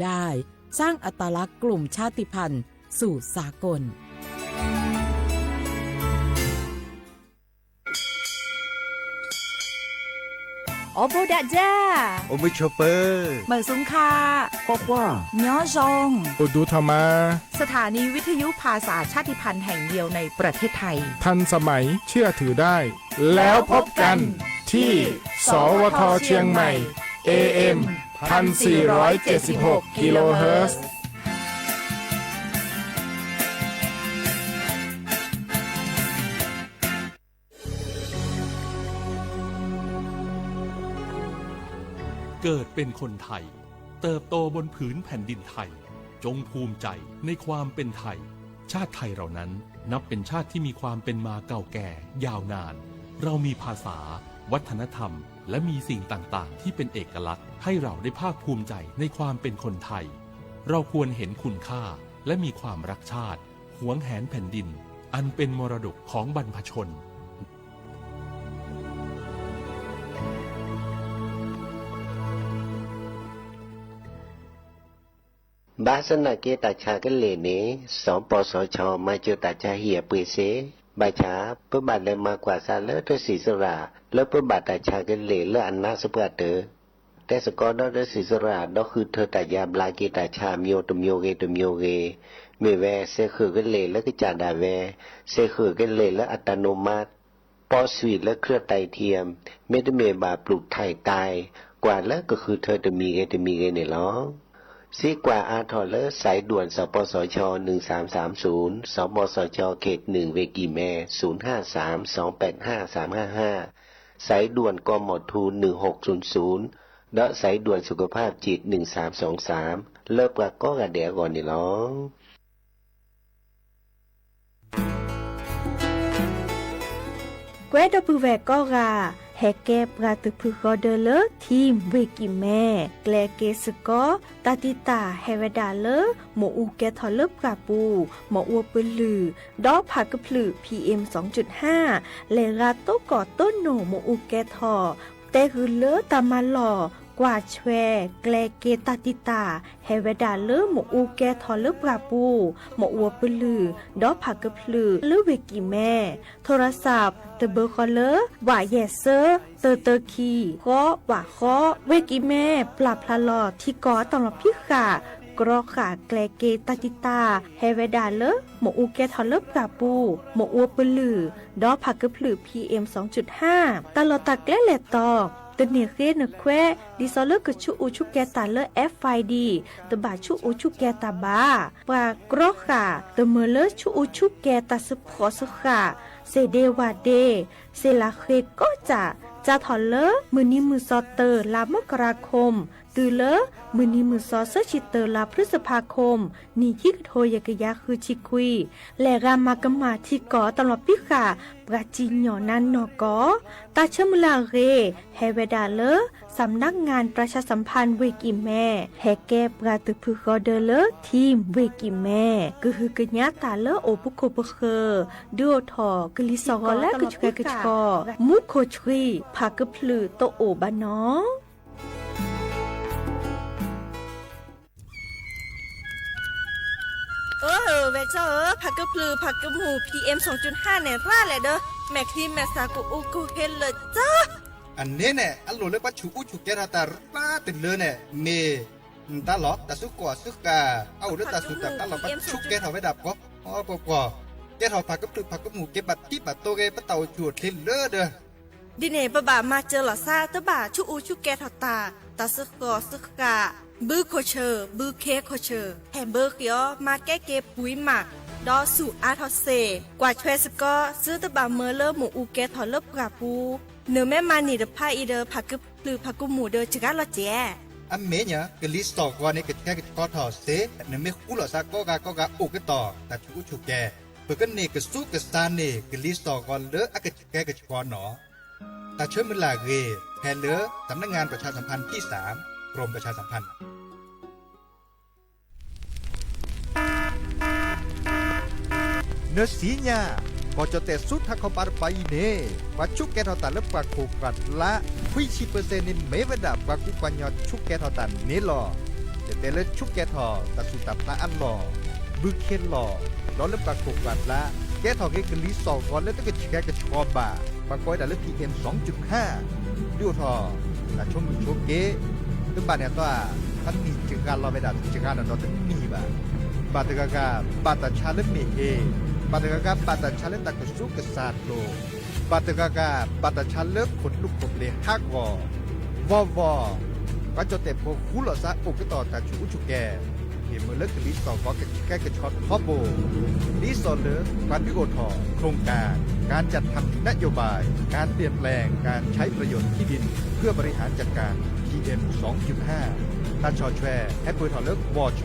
ได้สร้างอัตลักษณ์กลุ่มชาติพันธุ์สู่สากลโอโบดะจ้าโอมิชเปอร์เหมอซุงคาปอกว่าย้อซงโอดูธรรมาสถานีวิทยุภาษาชาติพันธุ์แห่งเดียวในประเทศไทยทันสมัยเชื่อถือได้แล้วพบกันที่สวทเชียงใหม่ AM 1476 กิโลเฮิรตซ์เกิดเป็นคนไทยเติบโตบนผืนแผ่นดินไทยจงภูมิใจในความเป็นไทยชาติไทยเรานั้นนับเป็นชาติที่มีความเป็นมาเก่าแก่ยาวนานเรามีภาษาวัฒนธรรมและมีสิ่งต่างๆที่เป็นเอกลักษณ์ให้เราได้ภาคภูมิใจในความเป็นคนไทยเราควรเห็นคุณค่าและมีความรักชาติหวงแหนแผ่นดินอันเป็นมรดกของบรรพชนบาสนาเกตาชากันเลเนสองปสชมาเจอตาชาเหียปุยเสบาชาเพื่อบาดเลยมากว่าซาเลอตัวสีสระแล้วเพื่อบาดตาชากันเลเลอันนาสปราเตอแต่สกอดอสีสระดอกคือเธอตายาบลาเกตาชามิโอตุมโยเกตุมโยเกเมแวเซคือกันเลแล้วก็จาดาแวเซคือกันเลและอัตโนมัติปอสวีทและเครือไตเทียมเมตเมบาปลูกไทยตายกว่าแล้วก็คือเธอจะมีเกเนี่ยหรอซีกว่าอาทอเลอร์สายด่วนสปสช1330สปสชเขต1เวกีแม0532855355สายด่วนกมทู1600และสายด่วนสุขภาพจิต1323เลิกกะก็กะเดียก่อนนี่น้องเกวดปูแวก็กาแฮเก็บกาตุพุกอเดเลทีมเวกิแม่แกลเกสกอตาติตาเฮเวดาเลหมออูแกทอเลปกาปูหมออัวปลือดอกผักกะพลือ PM 2.5 เลราโตก่อต้นโหนหมออูแกทอแต่คือเลตามาหล่อกว่าแชแกลเกตาติตาเฮเวดาเลหมออูแกทอเลปกาปูหมออัวปลือดอกผักกะพลือเลเวกิแม่โทรศัพท์เตเบอร์คอเลอร์ว่าแยเซอร์เตอคีก็ว่าข้อเวกิแม่ปรับพลาลอที่ก่อตลอดพิขากรอขาแกลเกตาติตาเฮเวดาเลหมออูแกทอเลปกาปูหมออัวปลือดอกผักกะพลือ PM 2.5 ตลอดตะแกลแลตอตะเนียเกนแควดิซอเลกชุอูชุแกตาเล FID ตะบาชุอูชุแกตาบาปากรอขาตะเมเลชุอูชุแกตาสพอสขาเซเดวาเดเซลาเคก็จะถอเลมือนี้มือซอเตอร์ลามกราคมตือเลมือนี้มือซอเซชิเตอร์ลาพฤษภาคมนี่ที่กโทยกยาคือชิคุยและรามากมาที่ก่อตลอดพิขาปราจิญญอนันนอกอตาเชมลาเรเฮเวดาเลสำนักงานประชาสัมพันธ์เวกิแม่แฮแกปราตุพุกอเดเลทีมเวกิแม่ก็คือกญาตาเลโอปุโคเปเคดูทอกลิซอกและกชกชกมุโคชรีภากพลือโตโอบานอเวเจอผักกะพลือผักกะหมู PM 2.5 เนี่ยร่าแหละเด้อแม่ครีมแม่สากูอูกูเฮนเลยจ้าอันนี้เนี่ยอันโหลเลยว่าชูอุชูแกราตาป้าติดเลยเนี่ยเมตาหลอกตาสุกว่าสุกาเอาเรื่องตาสุกตาหลอกชุกแกถอไว้ดับก็อ๋อปกว่าแกถอผักกะพลือผักกะหมูเก็บบัตรที่บัตรโตเกปะเต่าจวดทิ้งเลอเด้อดิเน่ปะบ่ามาเจอหล่อซาตะบ่าชูอูชูแกถอตาสุกว่าสุกาบือโคเชอร์บือเคโคเชอร์แฮมเบอร์เกียวมาแก้เก็บปุ๋ยหมักดอสู่อาทอเซกว่าช่วยสก็ซื้อตะบาเมอเลอร์หมูอูแกถอเลบกราปูเนื้อแม่มานี่เดพาอีเดอผักกึบหรือผักกุหมูเดอจิกาละเจอันเมเนี่ยกลิสตอกว่าเนี่ยก็แค่ก็ถอเซเนื้อไม่คู่หรอซาก็อุกต่อแต่ชูชูแกเพื่อกันเนี่ยก็สู้กับซานเนี่ยกลิสตอกว่าเลออากแกก็ชกหนอแต่เชื่อมันลาเกแทนเลอสำนักงานประชาสัมพันธ์ที่3กรมประชาสัมพันธ์เนื้อสีเนี่ยก็จะแต่สุดถ้าเขาปาร์ไปเนี่ยว่าชุกแกทอตันเล็บกว่าโคกัดละคุยชีเปอร์เซ็นต์นี่ไม่เวดาบว่ากุปัญญาชุกแกทอตันนี่หรอ จะแต่เลือชุกแกทอตัดสุตับละอันหล่อบึกเข็นหล่อร้อนเลือปากกบาดละแกทอเกกลิสองก่อนแล้วต้องกระแกกระชอบาปากก้อยแต่เลือ PM 2.5ดูทอแต่ชมมือชมเกตึ้งบาดเนี่ยตัวท่านมีจึงการรอไปดับจึงการนอนตึ้งมีบาดตะกาบาดตะชาเลือเมเอบาดตะกาบาดตะชาเลือตะกสุกษาโลบาดตะกาบาดตะชาเลือขนลุกขบเลฮักวอก็จะเต็มพวกคู่หล่อซะอุกต่อแต่ชูชุกแกเห็นมือเลิกลิสองก็แก้กระชอตฮอบโบลิสอนเลือกการพิโกทอโครงการจัดทำนโยบายการเปลี่ยนแปลงการใช้ประโยชน์ที่ดินเพื่อบริหารจัดการ PM 2.5 ตันชอแชร์แอปเปิลทอเลิกวช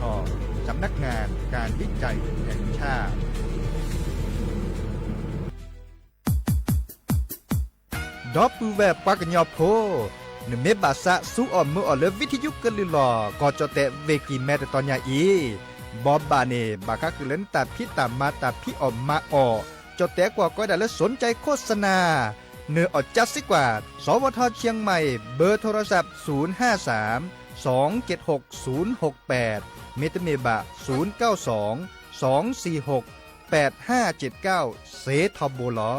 สำนักงานการวิจัยแห่งชาติดอปูแวปากญอโพนเมบาสะสู้ออมมือออเลวิทยุกลือหลอก็จะแต่เวกีแม่ตอนยาอีบอบบาเนบาคักเล่นตาพี่ตามมาตาพี่ออมมาออจะแต่กว่าก็ได้แล้วสนใจโฆษณาเนื้ออดจัดสิกว่าสวทเชียงใหม่เบอร์โทรศัพท์053 276 068เมตเมบะ092 246 8579เซทอโบลอ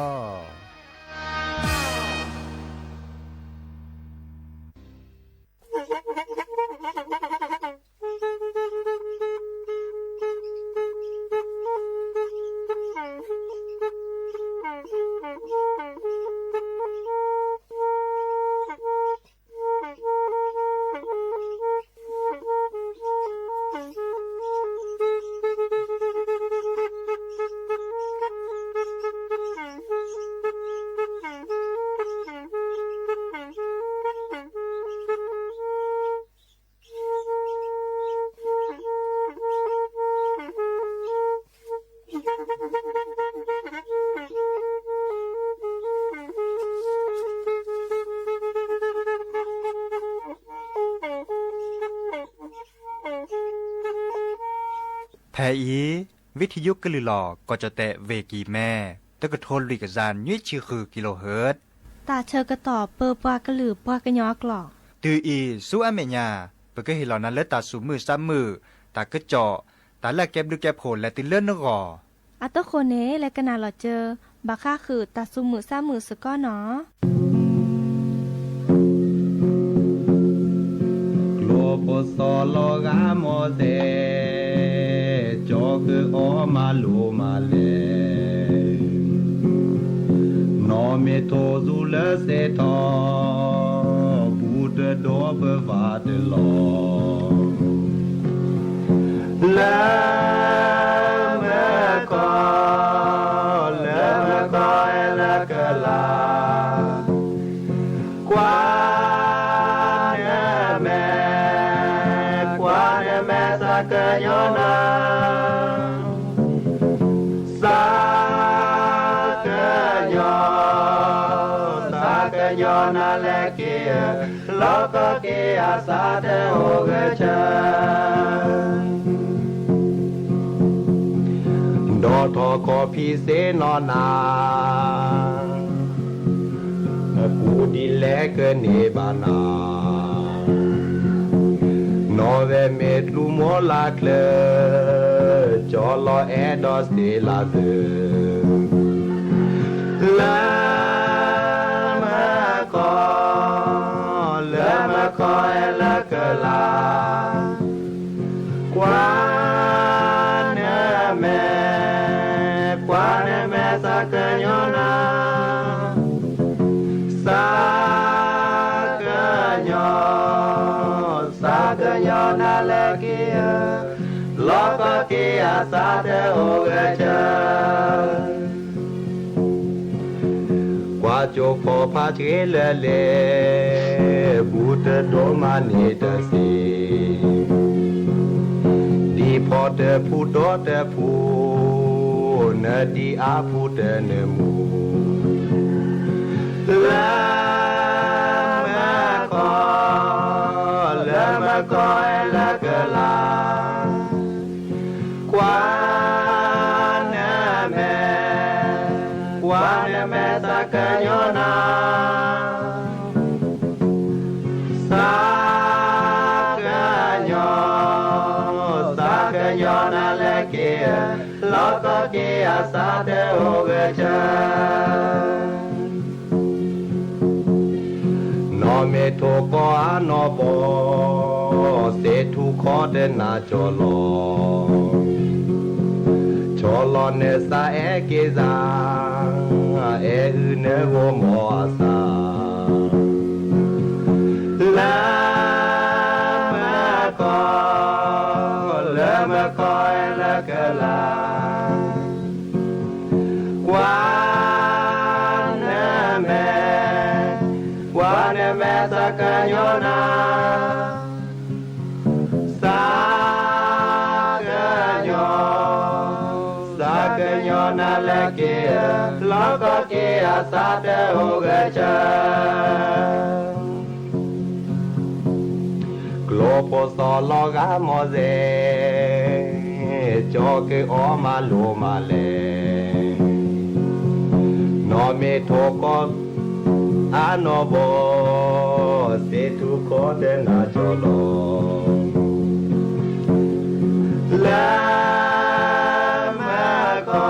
แพอีวิทยุกลือหลอก็จะแตะเวกีแม่ตะกะโทนลิกจานยี่ชื่อคือกิโลเฮิรตซ์ตาเชอกระต่อเปอปากระหลือปากระยอกหลอกตืออีสู้อเมญาเปก็เห็นเหล่านั้นและตาสูมือซ้ำมือตากระเจาะตาละแก็บดูแก็บโผลและติเลื่อนนกออัตโคเนและกนาหลอเจอบาค่าคือตาซุมือซ้ำมือสก้อเนาะโลโปโซโลกาโมเซจอคืออมาลูมาเลนอเมโทซูเลเซทอบูดดอเบวาดลอลาเมกอลาเมกอเอลกลากว่ากะยอนาสากะยอนาเลเกโลกะเกอาสาเตโอเกชะดอทอคอพีเสนอนาปูดิเลกะเนบานาNove metru mola cle, jolo edos de la de. Lama ko ela kala. Kwane me sakanyona. Sakanyona lekia, loko kia sate ogecha. Wajo ko pachilele, bute domani dasi. Di pote putote pu, ne di apute nemu. Lama ko ela kala, kwane me sakanyona, ญอนาเลเกลอก็เกอาสาเตโอเกจนอเมโทโกอานอโบเสทุขอเดนาจอลอจอลอเนสาเอเกซาเออืเนโกมออาสาลามะกอลามะกอเอละกะลากวานเนเมกวานเมสักโยนาสักโยสักโยนาเลเกลอกเกอาสาเตโอเกจกลโปสอลอกามอเซจอเกอมาโลมาเลนอเมโทโกอาโนโบเสทุโคเดนาจอลอลามะกอ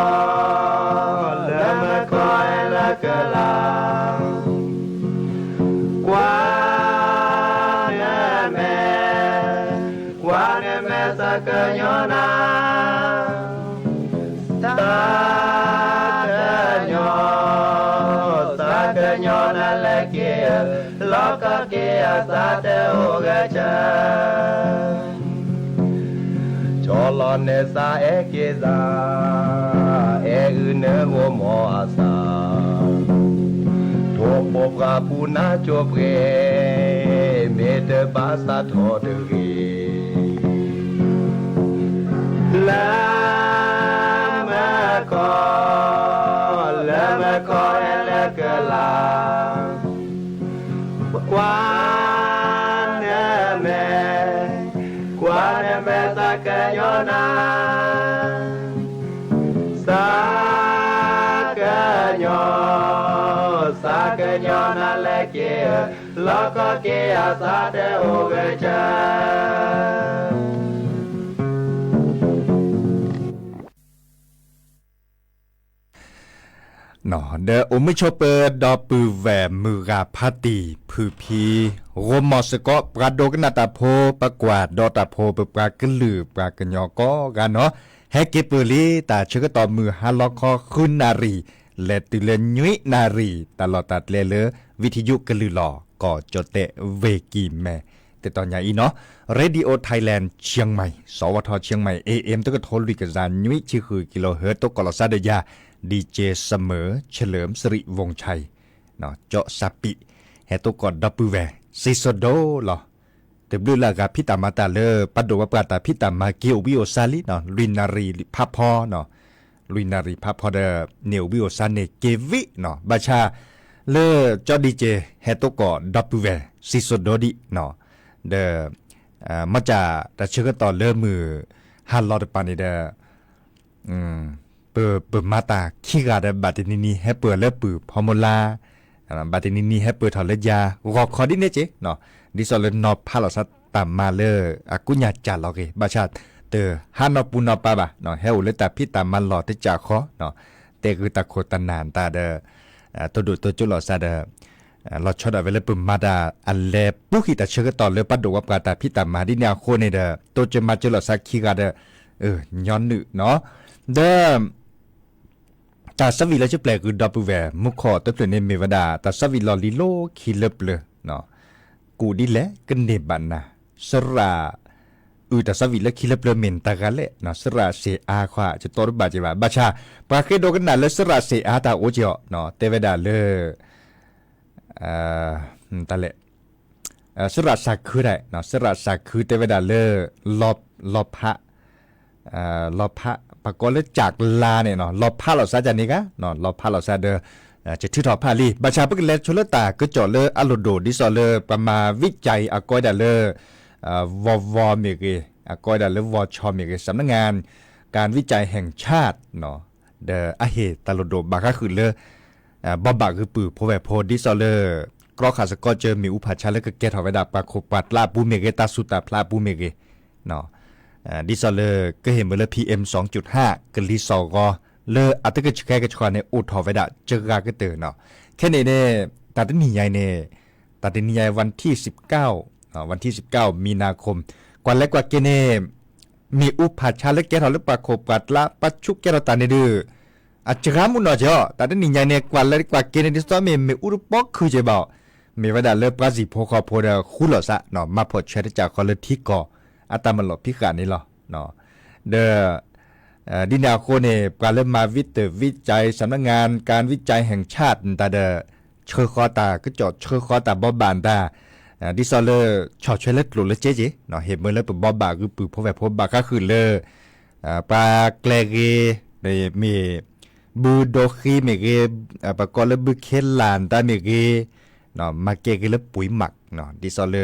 ลามะกอเอละกะลากวานเมกวานเมสักโยนาสักโยสักโยนาเลเกลอกเกอาสาเตโอเกจจอลอเนสาเอเกซาเออืเนโกมออาสาโทปกาปูนาจบเกเมเตบาสาโทเดเกลามะกอลามะกอเอละกะลากวานเมกวานเมสักโยนาสักโยสักโยนาเลเกลอกเกอาสาเตโอเกจหนอเดอไม่ชอบเปิดดอปือแหวมือกาพาตีผือพีโรมอสก็ปราโดกนาตาโพประกวาดดอตาโพเปปรากลือปรากญอก็กันเนาะแฮกเกเปลีตาเชกต่อมือฮาลอคอคุนนารีและตุเลนุยนารีตลอดตัดเลเลวิทยุกลือหลอก็จดเตเวกีแม่แต่ตอนใหญ่เนาะเรดิโอไทยแลนด์เชียงใหม่สวทเชียงใหม่ AM ตก็โทรลิกจานนุยชื่อคือกิโลเฮิรตตกกลซาเดยาดีเจเสมอเฉลิมสิริวงศ์ชัยเนาะเจาะซาปิแฮตุกอดดับเบิลแวซิโซโดหรอแต่บลูลากาพิตามาตาเลปัดโดวปราตาพิตามาเกียววิโอซาลิเนาะลุยนารีพับพอเนาะลุยนารีพับพอเดเนียววิโอซาเนเกวิเนาะบาชาเลเจาะดีเจแฮตุกอดดับเบิลแวซิโซโดดิเนาะเดมาจากแต่เชื่อต่อเลมือฮัลโลดปานิเดเปิดมาตาขี้กาดบาตินินีให้เปิดเลือปือพอมลาบาตินินีให้เปิดถอดเลือยารอคอดิเนเจเนาะดิสอลนอพาลอสัตตามมาเลอากุญญาจัดเราเกบาชาเตอฮานอปูนอปาบะเนาะเฮอุเลตาพิตามันหลอดที่จ่าคอเนาะเตคือตะโคตนานตาเดตัวดุตัวจุลอซาเดเราชดเอาไว้เลยปุ่มมาดาอันเล่ปุกิตาเชื่อต่อเลยปัดดูว่าปาตาพิตามาดิแนวโคในเดตัวจะมาจุลอสักขี้กาเดย้อนหนึเนาะเดิมตาสวิลจะแปลคือดับเบิลแวมุขอตัวเนเมวดาตาสวิลลิโลคิเลเปลเนาะกูดิแลกันเนบันนะสระตาสวิลคิเลเปลเมนตากาเลเนาะสระเซอาขวาจะตอรบาจิบาบาชาปาเคโดกันนะเลสระเซอาตาโอเจาะเนาะเตเวดาเลตาเลสระสักคือได้เนาะสระสักคือเตเวดาเลลอบพระลอบพระปากลจากลาเนี่ยเนาะลอบพระเราซาจานี่กะเนาะลอบพระเราซาเดจะชื่อถอพาลีบัชาปกเลชลตาก็จอเลอโลโดดิซอเลประมาวิจัยอากอยดาเลวเมเกอากอยดาเลวชอเมเกสำนักงานการวิจัยแห่งชาติเนาะเดอเหตาโลโดบาก็คือเลบอบาคือปือโพแวโพดิซอเลกรอขาสกอเจอมีอุปาชาและก็เกตหอไวดาปาโคปัดลาปูเมเกตาสุตาพลาปูเมเกเนาะ ดิซอเลก็เห็นเมื่อPM 2.5กลิซอกอเลอัตกะแค่กะชควาในอุทอเวดะเจอกาก็เตอเนาะแค่นี้เนี่ยตัดนิยายเนี่ยตัดนิยายวันที่19มีนาคมกว่าและกว่าเกเนมีอุปาชาและแกทอลปะโคปัดละปัจจุแกรตาเนดืออาจรามุนเนาะจ้ะตัดนิยายเนี่ยกว่าและกว่าเกเนดิสตอมีอุรปอกคือจะบอกมีเวดาเลปราสิโพคอโพดาคุลอซะเนาะมาพอดเชตจากคอลทิกออาตามันหลบพิการนี่หรอเนาะเดดินาโคเนปราเลมาวิจัยสำนักงานการวิจัยแห่งชาติตาเดเชอคอตาก็จอดเชอคอตาบอบานตาดิซอเลชอเชเลตลุเลเจเจเนาะเห็นเมื่อเลยปบอบบาคือปือพอแบบพบบาก็คือเลปลาเกลเกในมีบูโดคีเมเกปะกอลบุเคลานตาเมเกเนาะมาเกกเลปุ๋ยหมักเนาะดิซอเล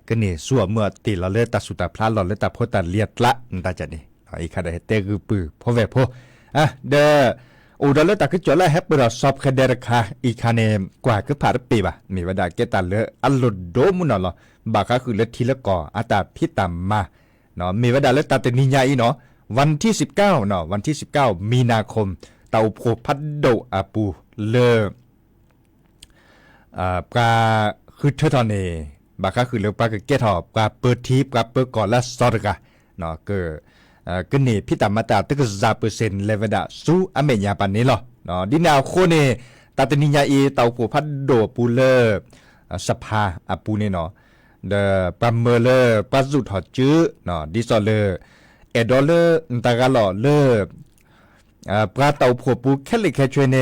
ก็นี่สั่วเมื่อตีเราเลตัดสุตาพลาหลอดเลตัดโพตัดเลียดละตาจันนี่อีกขนาดเตคือปือพอแบบพอเดอุดรเลตัดคือจอละแฮปเปอร์ซอบคเดรคาอีกคะแนนกว่าคือผ่านปีบ่ะมีวดาเกตันเลอัลโลโดมุนเนาะบาก็คือเลทีละก่ออาตาพิตามมาเนาะมีวดาเลตัดแต่นิยายเนาะวันที่19เนาะวันที่19มีนาคมเตาโพพัดโดอาปูเลปลาคือเททอนเอบาก็คือเลปลาก็เกตอปลาเปิดทีปลาเปิดก่อนและสอดกะเนาะก็นี่พิตามาตาตึก0%เลเวดาสู้อเมญาปันนี้หรอเนาะดินาวโคเนตาตนิยาอีเตาปูพัดโดปูเลสภาอาปูเนี่ยเนาะเดปัมเมเลปัจจุถอดจื้อเนาะดิซอเลเอดอเลตากาลอเลปลาเตาผัวปูแค่เล็กแค่ช่วยเน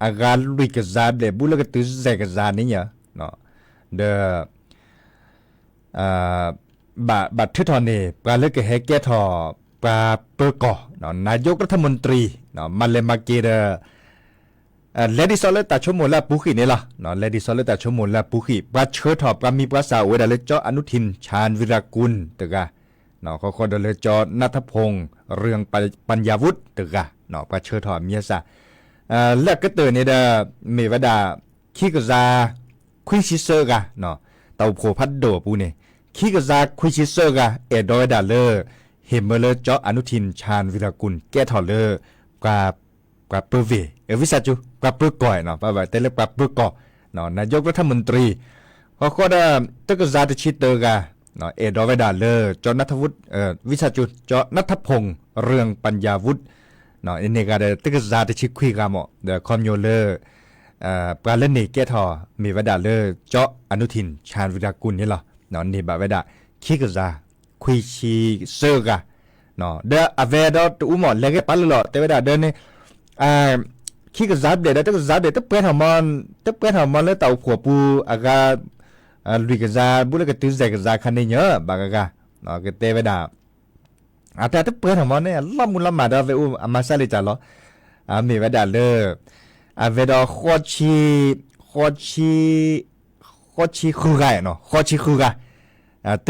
อากาลุยกซาเดบุลกตึซกซานี่เนาะเดบัดเททอนเนปลาเล็กแฮเกทอปลาเปอร์กอเนาะนายกรัฐมนตรีเนาะมาเลมาเกเดเลดิซอเลตาชโมลาปุขิเนี่ยล่ะเนาะเลดิซอเลตาชโมลาปุขิปลาเชิดถอปลามีปลาสาวเวดาเลจออนุทินชาญวิรากุลตึกะเนาะเขาเดเลจอณัฐพงษ์เรืองปัญญาวุฒิตึกะเนาะปลาเชิดถอเมียซะแล้วก็เตอเนี่ยมีวดาคิกซาคุยชิเซอร์กะเนาะเตาโพพัดโดปูเนี่ยคิกซาคุยชิเซอร์กะเอดอยดาเลเฮมเมเลจออนุทินชาญวิรากุลแก้ทอเลกว่าเปอร์เววิสัจุกว่าเปอร์ก่อยเนาะว่าแต่เล็กกว่าเปอร์ก่อเนาะนายกรัฐมนตรีเขาก็ได้ตึกซาติชิตเตอร์กะเนาะเอดอเวดาเลจอนัทวุฒิวิสัจุจอนัทพงษ์เรืองปัญญาวุฒิเนาะอันนี้ก็ได้ตึกซาติชิคุยกันหมดเดคอมโยเลปลาเล่นนี่แก้ทอมีเวดาเลจออนุทินชาญวิรากุลนี่หรอเนาะนี่บะเวดาคิกซาคุยชีเซอร์กะเนาะเดอเวดอตูหมดเลกปัลลอแต่เวดาเดินนี่คิกซับเดอตึกซับเดอตึกเป็นหอมอนแล้วเตาผัวปูอากาลุยกซาบุเลกตึกแซกซาคันนี่เนาะบากะเนาะก็เตเวดาแต่ตึกเป็นหอมอนเนี่ยละมุนละมาดาเวอุอามาซาลิจาลอมีเวดาเลเวดอโคชิคูกะเนาะโคชิคูกะเ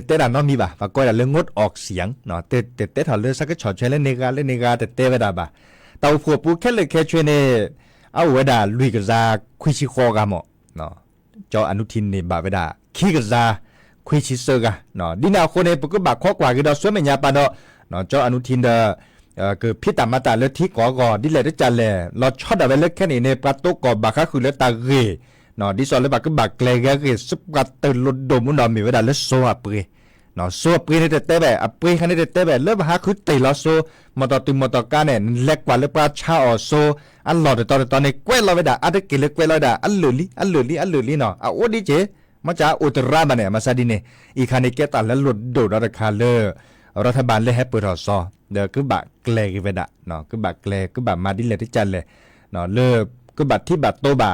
ตดานอมีบ่ะปะก้อยเรื่องงดออกเสียงเนาะเตถอดเรื่องสักก็ชอดใช้เล่นเนกาเตเวดาบ่ะเตาผัวปูแค่เลยแค่ช่วยเนเอาเวดาลุยกซาคุยชิคอกะหมอเนาะจออนุทินนี่บ่ะเวดาขี้กซาคุยชิเซอร์กะเนาะดินาคนเนปก็บ่ะข้อกว่าคือดอสวยแม่ญาปาเนาะเนาะจออนุทินคือพิตามาตาเลที่ก่อดิเลได้จันแลเราชอดเอาไว้เล็กแค่นี้ในปะโตกอบบ่ะก็คือเลตาเรเนาะดิซอลเลยบ่ก็บ่เกลกะเรสุกะตลดดมุนดอมีเวดาเลโซอะเปเนาะโซเปในเตแบบอเปคันในเตแบบเลบ่หาคือติลอโซมอตอติมอตอกาเนี่ยเล็กกว่าเลปราชาออโซอันหลอดตอนในแกวเราเวดาอะเดกิเลแกวเราดาอันลุลิเนาะโอดิเจมาจากอุตรามาเนี่ยมาซาดิเนอีคันในเกตันและหลุดโดดราคาเลรัฐบาลเลยให้เปิดซอเด้อคือบ่เกลกเวดาเนาะคือบ่เกลคือบ่มาดิเลที่จันเลยเนาะเลคือบ่ที่บ่โตบ่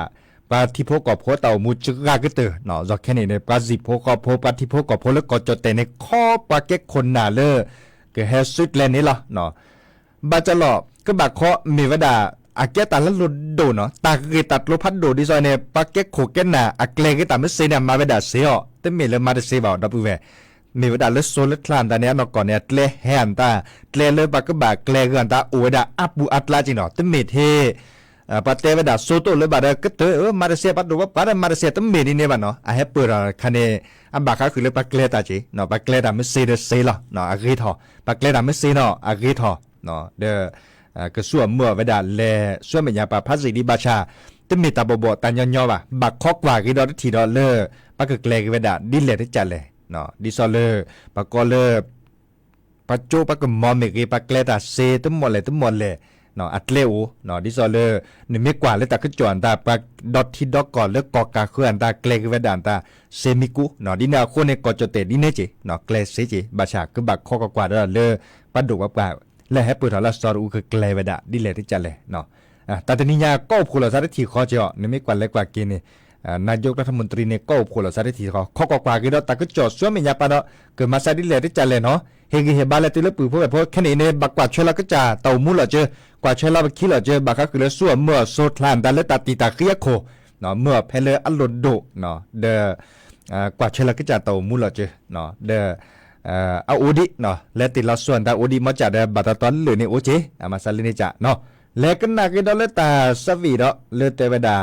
ปาทิโพกอบโพเต่ามูจึกากเตอเนาะจอกแค่นี้ในปาสิโพกอบโพปาทิโพกอบโพแล้วก็จดแต่ในข้อปาเก็กคนหนาเลก็แฮสวิตแลนด์นี่ล่ะเนาะบาจะหลอกก็บักเคาะมีวดาอาเกตันแล้วลุดโดเนาะตาเกตัดโลพัดโดดิซอยในปาเก็กโคเกนน่ะอาเกลกตามเสเนี่ยมาเวดาเสียแต่มีเลยมาได้เสียบ่ดับเวมีวดาเลโซเลคลานตาเนี่ยเนาะก่อนเนี่ยเตลแฮนตาเตลเลยปากก็บักเกลกันตาโอวดาอับบูอัตลาจิเนาะแต่มีเท ปะเตวดาโซโตเลยบาดกึตมาเลเซียปัดดูว่าปาดมาเลเซียตเมนี่เนี่ยบ้านเนาะเฮเปอร์คันเนอันบากคือเลยปะเกลตาจีเนาะปะเกลตาไม่เซเดเซล่ะเนาะอากีทอปะเกลตาไม่เซเนาะอากีทอเนาะเดก็ส่วนเมื่อเวลาแลส่วนเมียปะพัสดีบาชาตมีตาบ่ตันย่อๆว่ะบักคอกว่ากี่ดอทีดอเลอปะกึกเลกเวดาดิเลที่จัดเลยเนาะดิซอเลปะกอเลปะโจปะกมอมกีปะเกลตาเซตุ้มหมดเลยเนาะอัดเลวเนาะดิซอเลนี่ไม่กว่าเลยตาขึ้นจวนตาปะดอทที่ดอกก่อนเลิกกอกาคืออันตาเกลกเวดานตาเซมิกุเนาะดินาโคเนกอจเตดิเนจิเนาะเกลเซจิบาชาคือบักคอกกว่าดอเลปะดุกว่าและให้เปิดทอละสอรูคือเกลเวดาดิเลที่จัดเลยเนาะแต่ตอนนี้ยาก็พูดแล้วซะทีข้อเจาะนี่ไม่กว่าเล็กกว่ากินนี่นายกรัฐมนตรีเนี่ยก็พูดแล้วซะทีข้อกว่ากี่ดอตาก็จอดส่วนมียาปะเนาะเกิดมาซาดิเลที่จัดเลยเนาะเฮงเฮบาเลติลปือเพราะแค่นี้เนี่ยบักกว่าเชลก็จะเต่ามูลเจอกว่าเชลบักขี้เจอบักก็คือส่วนเมื่อโซทลานแต่ละตัดตีตาเคียโคเนาะเมื่อเพลอัลโลโดเนาะเดกว่าเชลก็จะเต่ามูลเจอเนาะเดเอาโอดิเนาะและติละส่วนแต่โอดิมาจากเดบัตตอนหรือในโอเจมาซาลินิจะเนาะและก็นักดอลตาสวีดเลเตเวดา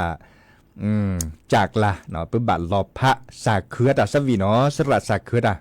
จากละเนาะเป็นบัตรลอพระสาเขือตาสวีเนาะสลัดสาเขือตา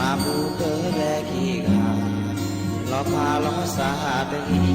มาบูเกแลกีกาลอพาลอสาตะกี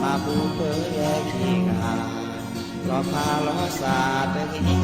มาบูเปแยกีกาลอพาลอสาตะกี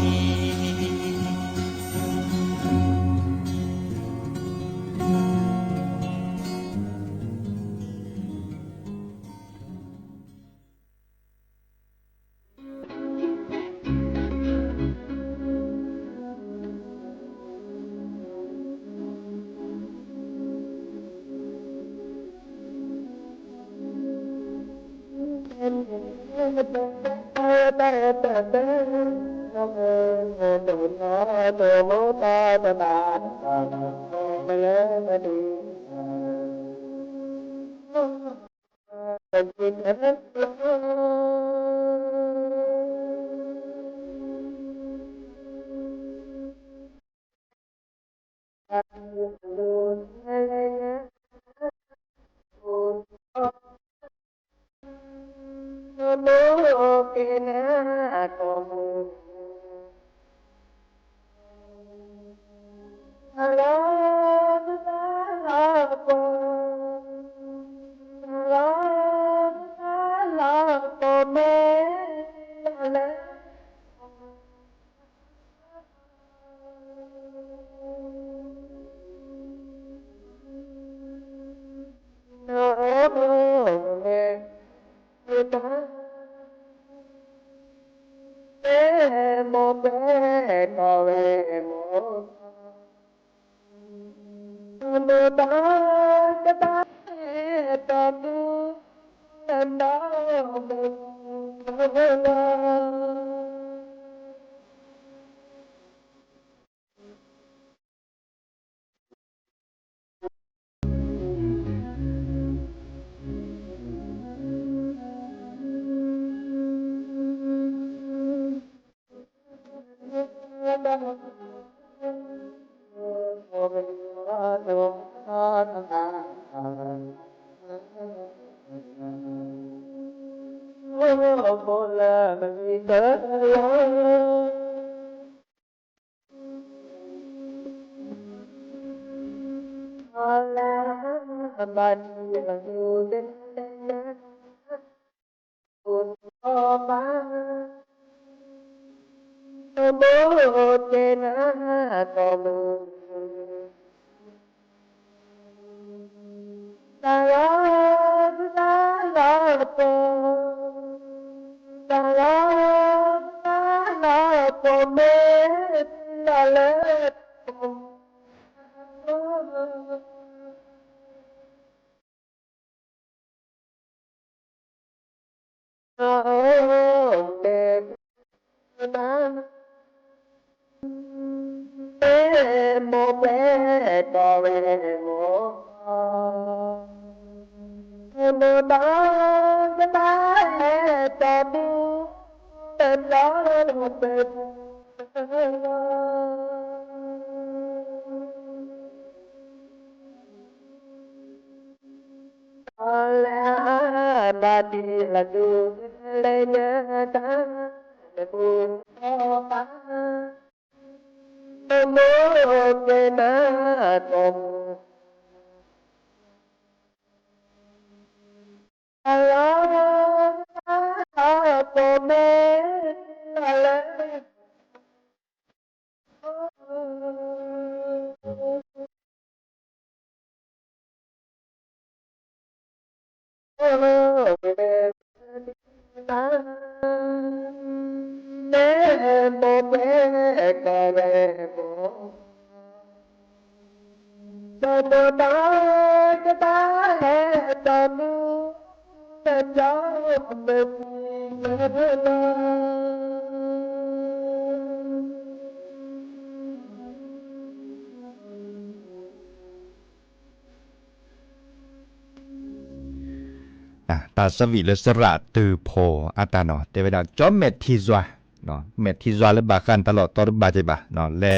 ตาสวิเลสระตือโพอาตาเนาะแต่เวลาจอมเม็ดทีซัวเนาะเม็ดทีซัวและบากันตลอดตอบบาใจบาเนาะและ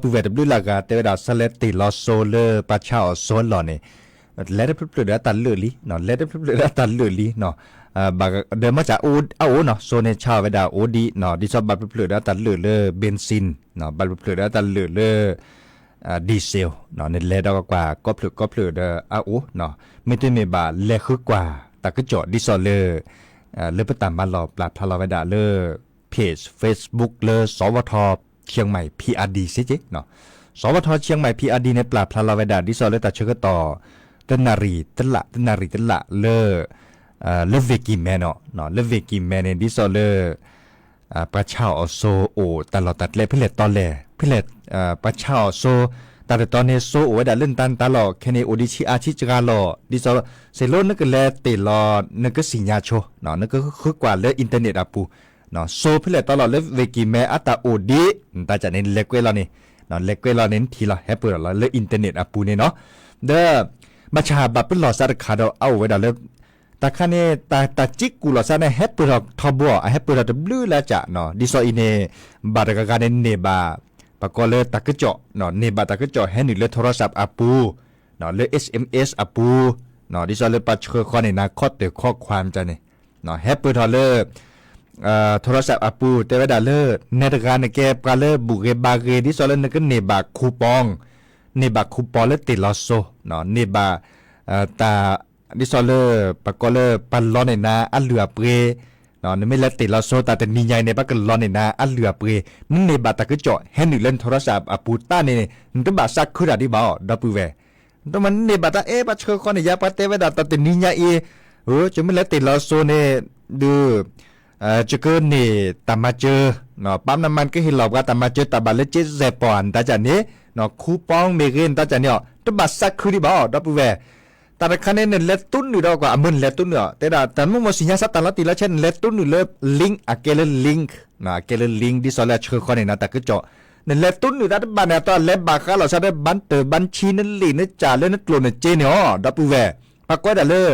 WW ลากาแต่เวลาสเลติลอโซเลปะชาโซนลอนี่และได้พลุดตันเลือลีเนาะและได้พลุดตันเลือลีเนาะบาเดิมมาจากโอเนาะโซเนชาเวลาโอดีเนาะดิซอบัตพลุดตันเลือเลเบนซินเนาะบัตพลุดตันเลือเลดีเซลเนาะในเลดกว่าก็พลุดเนาะไม่ได้มีบาเลคือกว่าแต่ก็จอดดิซอเลเลไปตามบ้านเราปลาพลาเวดาเลเพจ Facebook เลสวทเชียงใหม่ PRD ซิเจเนาะสวทเชียงใหม่ PRD ในปลาพลาเวดาดิซอเลตัดเชือกต่อตนารีตละเลเวกิแมเนาะเลเวกิแมในดิซอเลประชาอโซโอตลอดตัดเลพิเลตตอนเลพิเลตประชาอโซแต่ตอนนี้โซโอได้เล่นตันตลอดแค่ในโอดิชิอาชิจกาลอดิซอเซโลนึกแลติลอนึกสิญญาโชเนาะนึกคือกว่าเลอินเทอร์เน็ตอะปูเนาะโซพิเลตตลอดเลเวกิแมอัตตาโอดีตาจะในเล็กเวลานี่ เนาะเล็กเวลาเน้นทีละแฮปเปิลละเลืออินเทอร์เน็ตอ่ะปูเนี่ยเนาะเด้อมาชาบับเป็นหลอดซาดคาดเอาไว้ดาเลยตาคันเนี่ยตาจิกกูหลอดซาในแฮปเปิลทอบัวแฮปเปิลดับลูละจะเนาะดิซออินเนบาดกะกาเนเนบาปะก็เลยตะกะเจาะเนาะเนบาตะกะเจาะให้นี่เลยโทรศัพท์อ่ะปูเนาะเลย SMS อ่ะปูเนาะดิซอเลยปัจเชอข้อในนาคอดเตข้อความจะเนี่ยเนาะแฮปเปิลทอเลอร์โทรศัพท์อาปูเตวดาเลอร์เนตการเกปกาเลอร์บุเกบาเกดิซอเลนก็เนบาคูปองเนบาคูปองเลติลอโซเนาะเนบาตาดิซอเลอร์ปากอเลอร์ปันลอนในนาอัลเหลือเปรเนาะไม่เลติลอโซตาแต่มีใหญ่ในปากลอนในนาอัลเหลือเปรนั่นเนบาตะก็เจาะแฮนนี่เล่นโทรศัพท์อาปูต้าเนี่ยนั่นก็บาซักคืออะไรบ้าดับปูเวแต่มันเนบาตาปัจเชอข้อในยาปาเตวดาตาแต่มีใหญ่จะไม่เลติลอโซเนี่ยดูจะเกินนี่ตามมาเจอเนาะปั๊มน้ำมันก็เห็นหลอกว่าตามมาเจอตาบาเลเจเซปอนตาจันนี้เนาะคูปองเมเกนตาจันเนี่ยตบัสซักคือดีบ่ดับเวตาคันเนี่ยเลตุ้นอยู่ดอกว่ามันเลตุ้นเนาะแต่มันมันสิญญาสัตว์ละตีละเช่นเลตุ้นอยู่เลยลิงก์อะเกลลิงก์เนาะเกลลิงก์ดิสอลเชอร์คอนเนี่ยนะตะก็เจาะเนี่ยเลตุ้นอยู่ด้านบ้านเนี่ยตอนเลบาคาเราใช้ได้บันเตอร์บัญชีนั่นลีนั่นจ่าเลยนั่นกลัวเนี่ยเจเนี่ยดับเวปากก็ได้เลย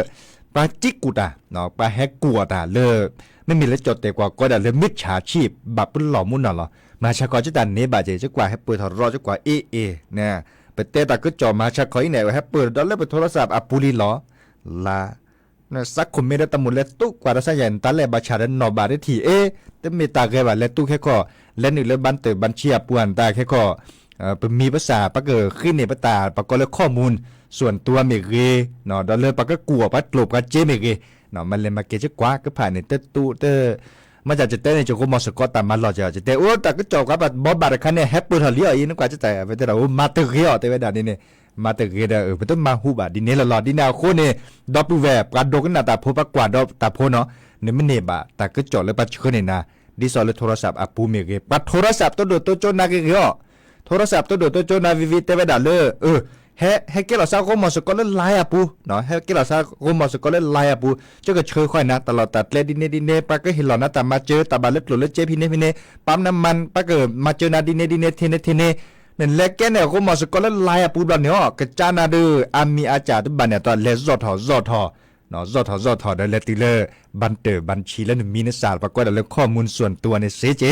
ปาจิกุตาเนาะปาแฮกกัวตาเลยไม่มีเลยจดแต่กว่าก็ได้เลยมิจฉาชีพบับเป็นหล่อมุ่นน่ะหรอมาชากรจะดันนี้บาดเจ็บจะกว่าให้เปิดถอดรอจะกว่าเนี่ยไปเตะตาก็จ่อมาชากรอีไหนว่าให้เปิดดอลเลยไปโทรศัพท์อัปปุลีหรอลาเนี่ยสักคนไม่ได้ตะมุนเลยตุ๊กกว่าจะใช้ยันตาเลยบาชาเดนนอบาได้ทีแต่ไม่ตาแกว่าเลยตุ๊กแค่ข้อเล่นอยู่เลยบันเตอร์บัญชีอัปปวนตาแค่ข้อเป็นมีภาษาปะเกิดขึ้นในปตาปะก็เลยข้อมูลส่วนตัวเมเกเนาะดอลเลยปะก็กลัวปะกลบกันเจเมเกเนาะมันเลยมาเกจะกว่าก็ผ่านในเตตู้เตมันจะเต้ในจุกมอสก็ตามมาหล่อจะเตโอ้แต่ก็จบกับบบอบาร์คันเนี่ยแฮปปี้ทอลลี่อีนึกว่าจะแต่ไปแต่เรามาเตอร์เกียวแต่เวลานี้เนี่ยมาเตอร์เกียวเป็นต้นมาหูบาดินเนี่ยหล่อดินแนวโคเนี่ยดอปแวบการโดกันหน้าตาพบกว่าดอตาโพเนาะเนี่ยมันเนี่ยบาแต่ก็จบเลยปัจจุบันเนี่ยนะดิสอลโทรศัพท์อัปปูเมเกปัดโทรศัพท์ตัวโดตัวโจนาเกเกอโทรศัพท์ตัวโดตัวโจนาวิวิแต่เวลาเลยให้เกลาซาโกมอสก็เล่นไลน์อ่ะปูเนาะให้เกลาซาโกมอสก็เล่นไลน์อ่ะปูเจ้าก็เชื่อค่อยนะตลอดตัดเลดินเนปาก็เห็นหล่อนะแต่มาเจอตาบาเล็ดหลุดเล็ดเจพิเนปั๊มน้ำมันปาก็มาเจอนาดินเนเทเนนั่นแหละแกเนี่ยโกมอสก็เล่นไลน์อ่ะปูแบบนี้กระจานาดูอามีอาจารย์ตุบันเนี่ยตอนเลซอทอเนาะซอทอเดลติเลบันเตอร์บัญชีแล้วมีนิสาปากว่าเรื่องข้อมูลส่วนตัวในเซเจ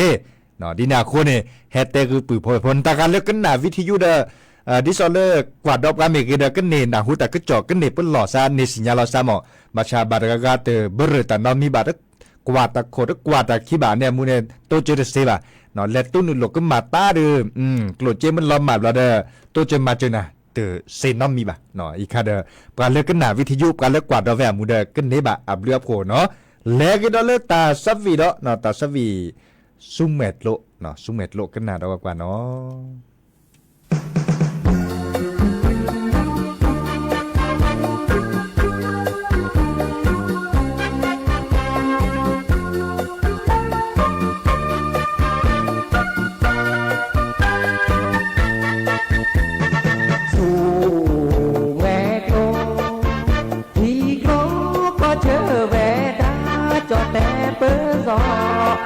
เนาะดินาโคเนี่ยแฮตเตคือปืนพลตาการเลือกกันหนาวิทยุดิซอลเลอร์กวาดดอกกาเมกเดกันเนนาหูตะกจอกกันเนเปิ้นหล่อซาเนสิญญาลอซาหมอมาชาบาดกาเตเบรตานอมีบาดกวาดตะโคดกวาดตะขี้บาเนี่ยมูเนโตเจเดเซบาเนาะเลตุนุลกก็มาตาเด้อกลดเจมันลอมมาบลาเดโตเจมาเจนะเตเซนอมีบาเนาะอีคาเดปลาเลือกกันหนาวิทยุปลาเลือกกวาดดอกแวมูเดกันเนบาอับเลือโผเนาะแลกดอเลตาซับวีเนาะเนาะตาซับวีซุเมตโลเนาะซุเมตโลกันหนาดอกกว่าเนาะ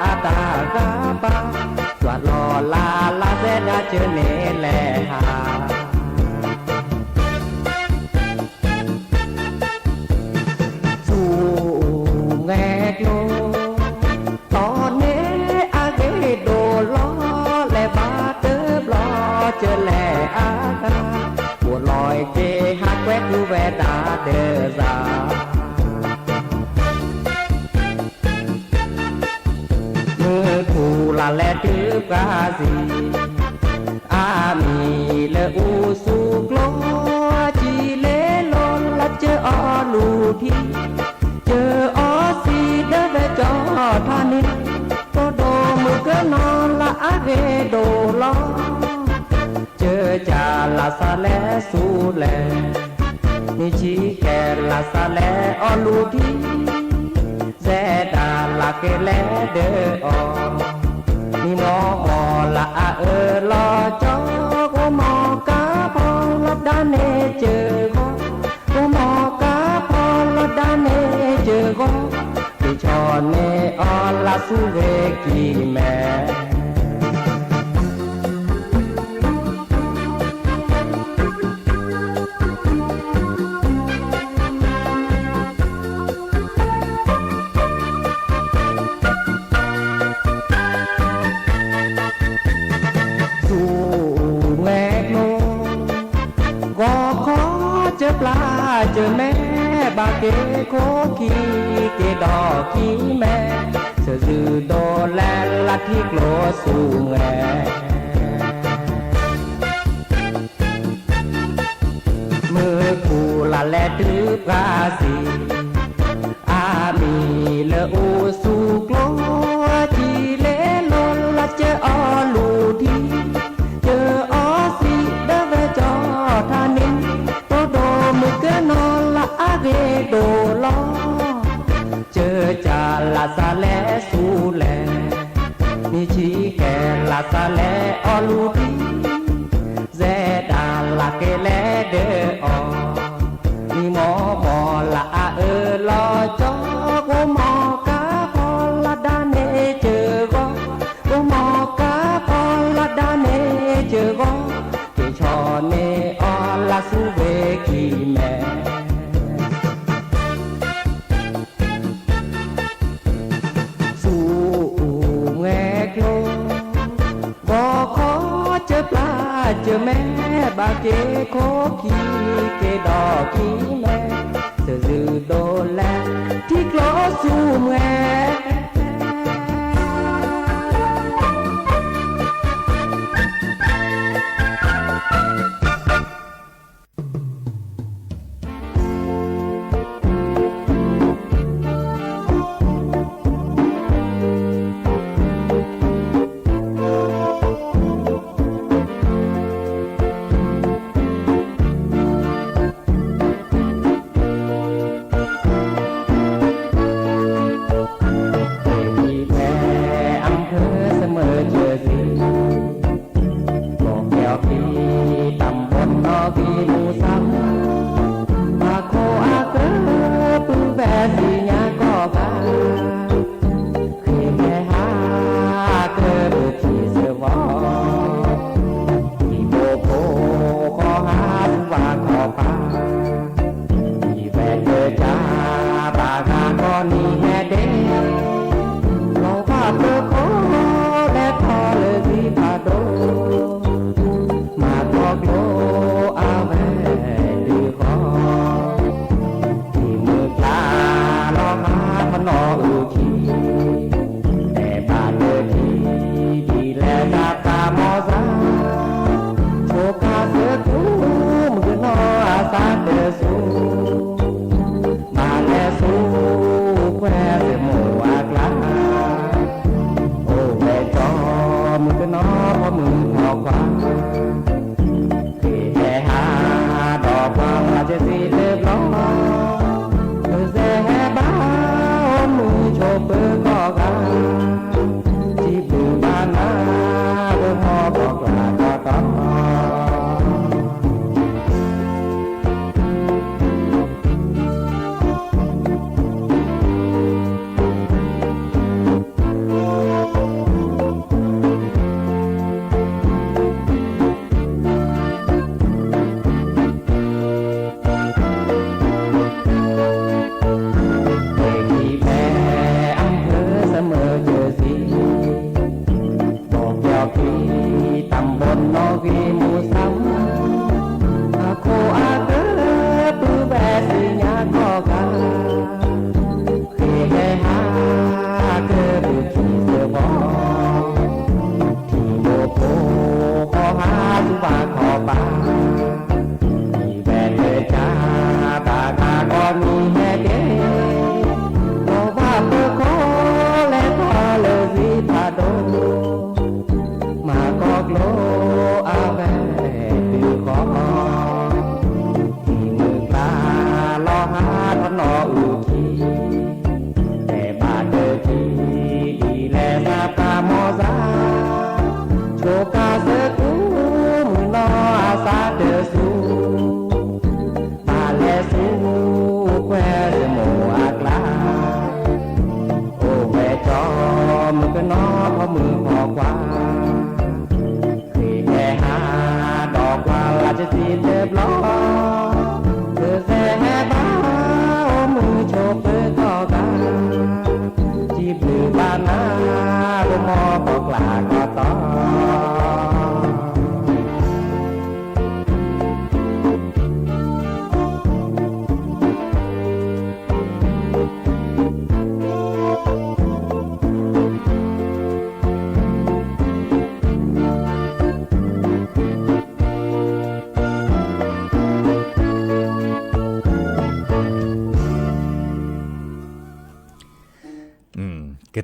อาตากาปาสวัสดลอลาลาเซดาเจเนแลหาสู่แงกโลตอนนี้อาเกโดล้อและบาเตอร์บลอเจอแลอากาปวดลอยเกฮักแวกคือแวดาเดอซาลาแลตือกาซีอามีเลอูสุกโลจีเลลนละเจออลูทีเจออซีเดเวจอทานิก็โดมือก็นอนละอาเกโดลอเจอจาลาซาแลสูแลนิชิแกลาซาแลอลูทีแซดาลาเกเลเดอนี่มอละลอจอก็มอกาพอละดาเนเจอก็มอกาพอละดาเนเจอก็ที่ชอเนอละสุเวกีแม ba kế khô khi kế đỏ khi mẹ sợ dư đồ lẹ là thiết lúa su nghe mưa cù là lẹ thứ ba gì a mi lơ u su clo chi lê lon là chơ o lù đi chơ o si đơ về cho tha nín tô đồ mưa cơ nó là a ghê đồ lo chơ cha là sa lẹ su lẹ ni chi kè là sa lẹ o lù đi dè đà là kê lẹ đơ o ni mò mò là a lo cho cô mò cá pho là đa nê chờ go cô mò cá pho là đa nê chờ go kể cho nê o là su về kỳ mẹ su nghe kêu bò khó chớ pla chớ mẹ ba kế khó khi kế đỏ khi mẹ giờ dư đô la thiết lỗ su nghe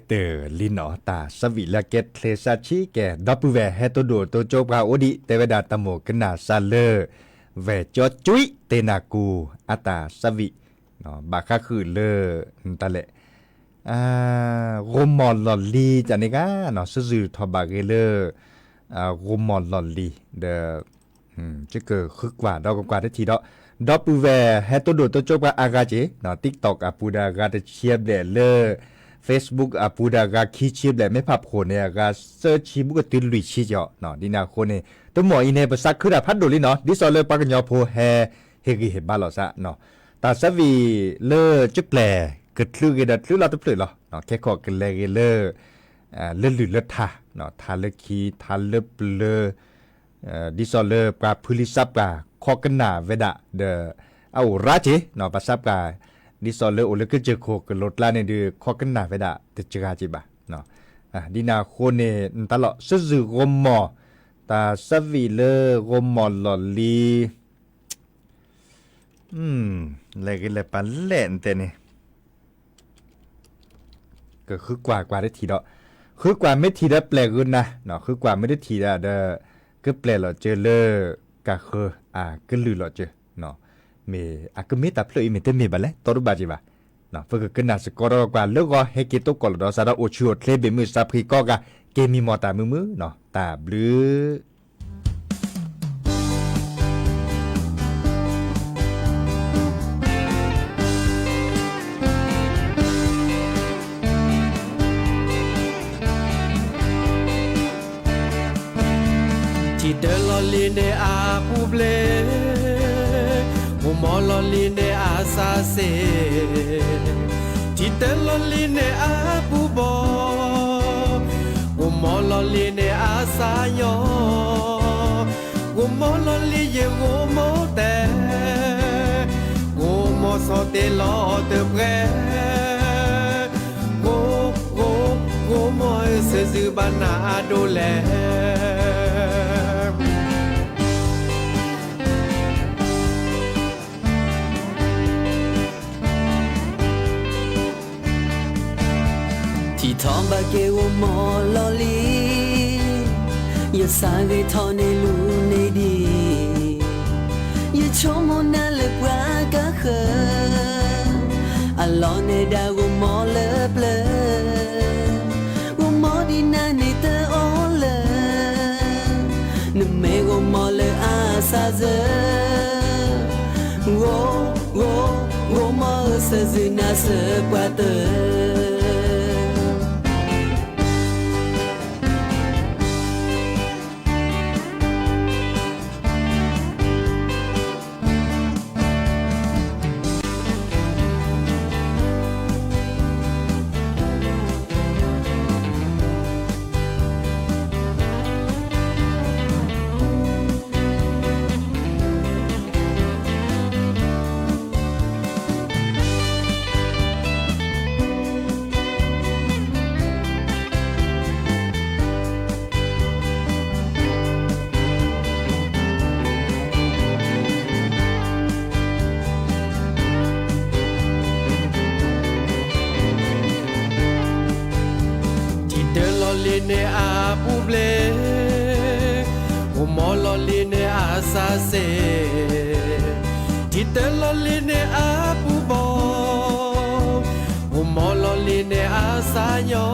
เตอร์ลินอตาสวิลาเกตเทซาชิแกดับเวเฮโตโดโตโจกาโอดิเตเวดาตโมกนาซาเลเวจอจุยเตนากูอาตาสวิเนาะบาคาคือเลตะเลโรมอลลอลีจันนิกาเนาะซื่อๆทอบาเกเลโรมอลลอลีเดจะเกิดคึกว่าดอกกว่าได้ทีดอกดับเวเฮโตโดโตโจกาอากาเจเนาะ TikTok อาปูดากาเตเชียบเดเลFacebook อาปูดากาคีชิบแหละไม่พับโคนเนี่ยกาเซิร์ชชิบุกติลุยชิจอเนาะดีนาโคนเนี่ยตัวหมออีเนภาษาคือพัดโดลิเนาะดิซอเลปากญอโพแฮเฮกิเฮบาลอซะเนาะตาสวีเลจุแปลเกิดลือเกดัดลือลาตะเปลือเนาะแค่ขอกันแลเกเลเลือดทาเนาะทาเลคีทาเลเปลดิซอเลปาพุลิซับกาขอกันหนาเวดะเดเอาราเจเนาะภาษากาดิซอเลโอเลกเจโคกลดลาเนี่ยดือขอกันหนาเวดะเตจกาจิบะเนาะดีนาโคเนตลอดซื่อๆกมอตาสวีเลกมอลลอลีอะไรกันเลยปันเล่นแต่เนี่ยก็คือกว่าได้ทีเนาะคือกว่าไม่ทีได้แปลกันนะเนาะคือกว่าไม่ได้ทีได้เด้อก็แปลเราเจอเลกะคือก็ลือเราเจอเนาะเมก็ไม่ตับเลยไม่เต็มเมบัลเลยตัวรูปบาจีบะเนาะเพื่อก็น่าสกอร์กว่าเลิกก็ให้กิโตกอลดอซาดาโอชิโอเทเบมือซับพีก็กะเกมีมอตามือเนาะตาบลือที่เดินลอลีเนอาผู้เบลหูมอลอลีเนอาซาเซที่เดินลอลีเนอาผู้บอหูมอลอลีเนอาซายอหูมอลอลีเยหูมอแต่หูมอสอเตลอเตเบรหูมอเสซือบานาโดแลที่ทองบาเกวมอลอลีอย่าสาเกทอในลูในดีอย่าชมมอนาเลปรากะเคอัลลอในดาวมอเลเปลวมอดีนาในเตอเลนเมกมอเลอาซาเซโวมอเซซินาเซปะเตเนอาผู้เบลหูมอลอลีเนอาซาเซที่เตลอลีเนอาผู้บอหูมอลอลีเนอาซายอ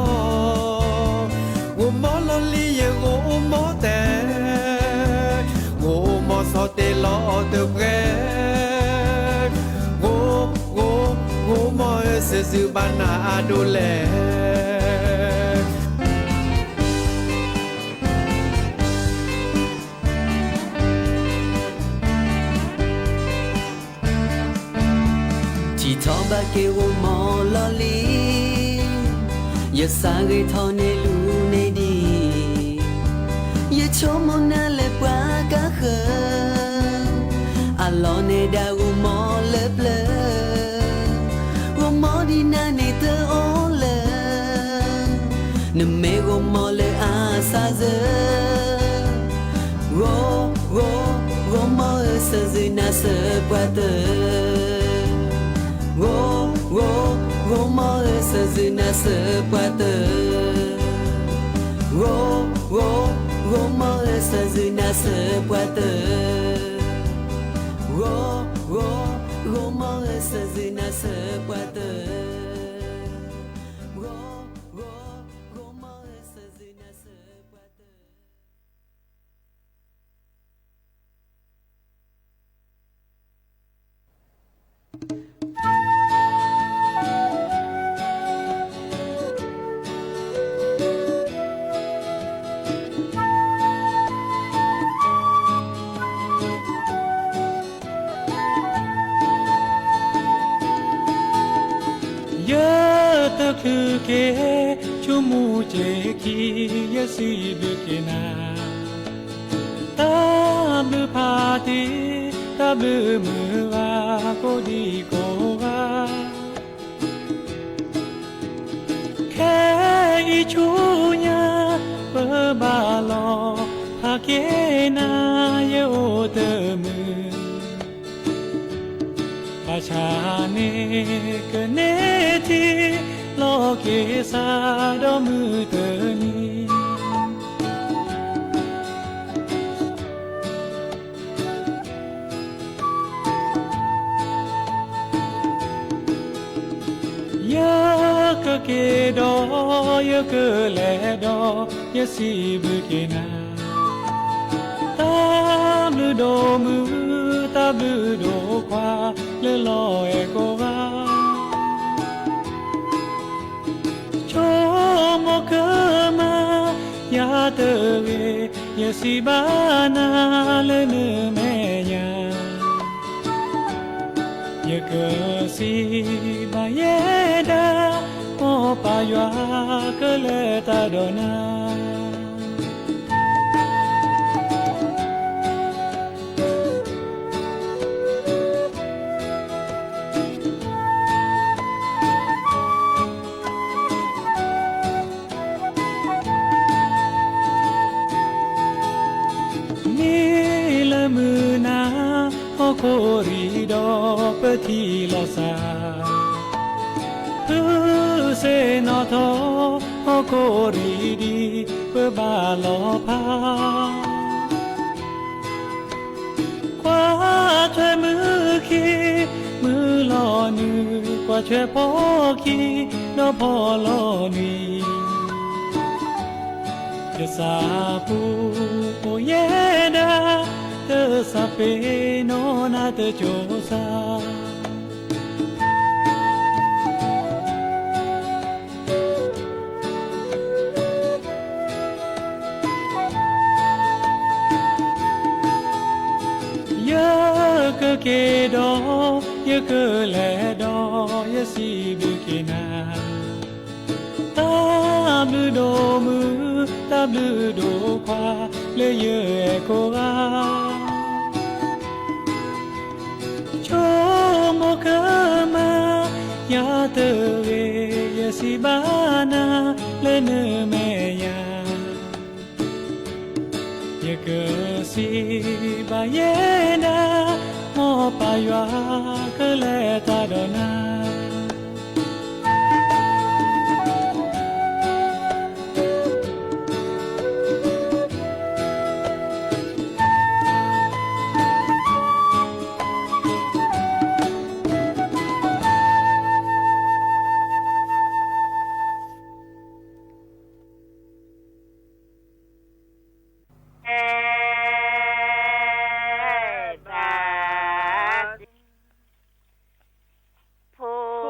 หูมอลอลีเยหูมอแต่หูมอสอเตลอเตเบรหูมอเสซือบานาโดแลทอบาเกวมอลอลีอย่าสาเกทอในลูในดีอย่าชมมอนาเลปรากะเคอัลลอในดาวมอเลเปลวมอดีนาในเตอเลนเมกมอเลอาซาเซโวมอเซซินาเซปะเตโวมอเซ sazina sepata ro mo sazina sepata ro mo sazina sepata ro mo sazina sepataคือเกชุมูเจคียสีบุกนาตาบุพาติตาบุมือวาโกดีโกวาแค่อีชูญาเปบาลอพาเกนาเยโอเตมือปาชาเนกเนทีโลเกสาดอมือเตนียากะเกดอยะกะแลดอยะสีบุเกนาตามลือโดมือตาบือโดควาเลลอเอโกวาโมกมายาเตเวยสิบานาเลเนเมยายะกะสิบาเยดาโอปายวากะเลตาโดนามือนาโอโคริดอปะทีลอซาเซนอทอโอโคริดีเปบาลอพาควาช่วยมือคีมือลอนือกว่าช่วยพ่อคีดอพ่อลอนีจะสาปูโอเยดาเตสะเปโนนาเตโจซายะกะเกดอยะกะแลดอยะสีบุเกนาตาบลือโดมือตาบลือโดควาเลเยโกอาโชโมกมายาเตเวยสิบานาเลเนเมยายะกะสิบาเยนาโมปายวากะเลตาโดนาโพ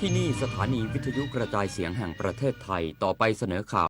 ที่นี่สถานีวิทยุกระจายเสียงแห่งประเทศไทยต่อไปเสนอข่าว